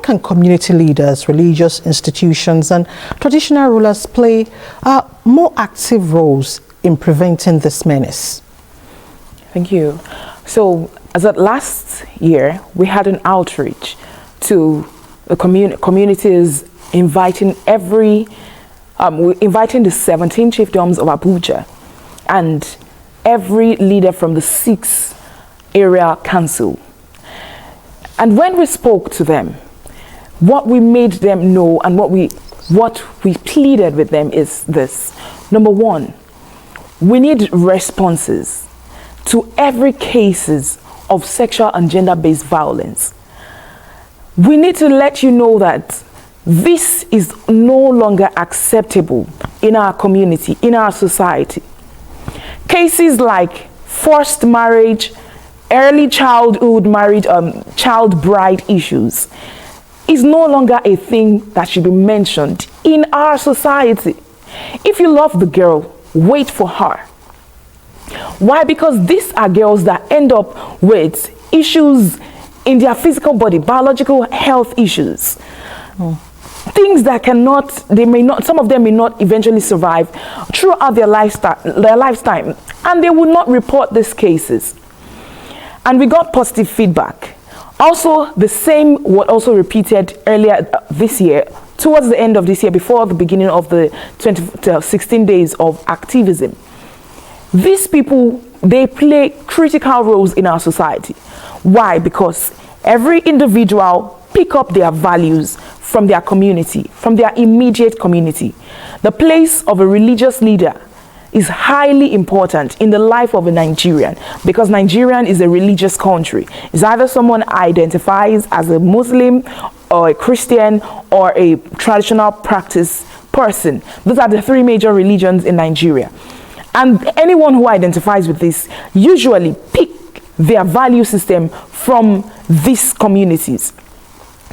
can community leaders, religious institutions, and traditional rulers play more active roles in preventing this menace? Thank you. So, as of last year, we had an outreach to the communities, inviting the 17 chiefdoms of Abuja and every leader from the 6 area council. And when we spoke to them, what we made them know and what we pleaded with them is this. Number one, we need responses to every cases of sexual and gender-based violence. We need to let you know that this is no longer acceptable in our community, in our society. Cases like forced marriage, early childhood marriage, child bride issues is no longer a thing that should be mentioned in our society. If you love the girl, wait for her. Why? Because these are girls that end up with issues in their physical body, biological health issues. Things that some of them may not eventually survive throughout their lifetime, and they will not report these cases. And we got positive feedback. Also, the same was also repeated earlier this year, towards the end of this year, before the beginning of the 16 days of activism. These people, they play critical roles in our society. Why? Because every individual pick up their values from their community, from their immediate community. The place of a religious leader is highly important in the life of a Nigerian, because Nigerian is a religious country. It's either someone identifies as a Muslim or a Christian or a traditional practice person. Those are the 3 major religions in Nigeria. And anyone who identifies with this usually pick their value system from these communities.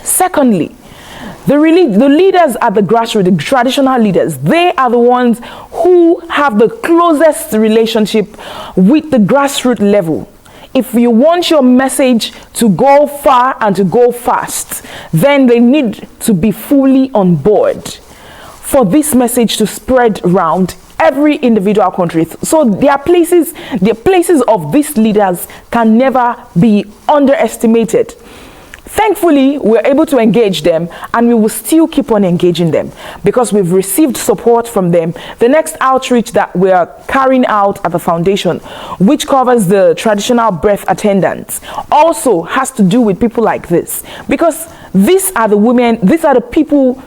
Secondly, the leaders at the grassroots, the traditional leaders, they are the ones who have the closest relationship with the grassroots level. If you want your message to go far and to go fast, then they need to be fully on board for this message to spread around every individual country. So the places of these leaders can never be underestimated. Thankfully, we're able to engage them, and we will still keep on engaging them because we've received support from them. The next outreach that we are carrying out at the foundation, which covers the traditional birth attendants, also has to do with people like this, because these are the women, these are the people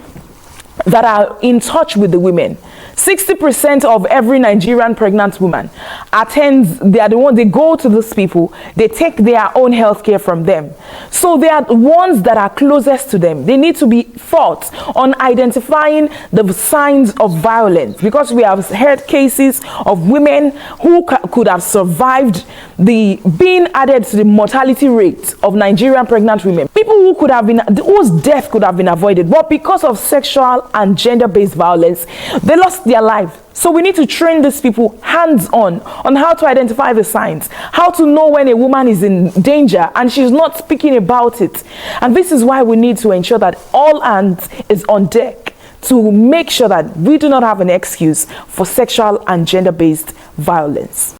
that are in touch with the women. 60% of every Nigerian pregnant woman attends, they are the ones, they go to these people, they take their own health care from them. So they are the ones that are closest to them. They need to be taught on identifying the signs of violence, because we have heard cases of women who could have survived being added to the mortality rate of Nigerian pregnant women. People who could have been, whose death could have been avoided, but because of sexual and gender-based violence, they lost their life. So we need to train these people hands-on on how to identify the signs, how to know when a woman is in danger and she's not speaking about it. And this is why we need to ensure that all hands is on deck to make sure that we do not have an excuse for sexual and gender-based violence.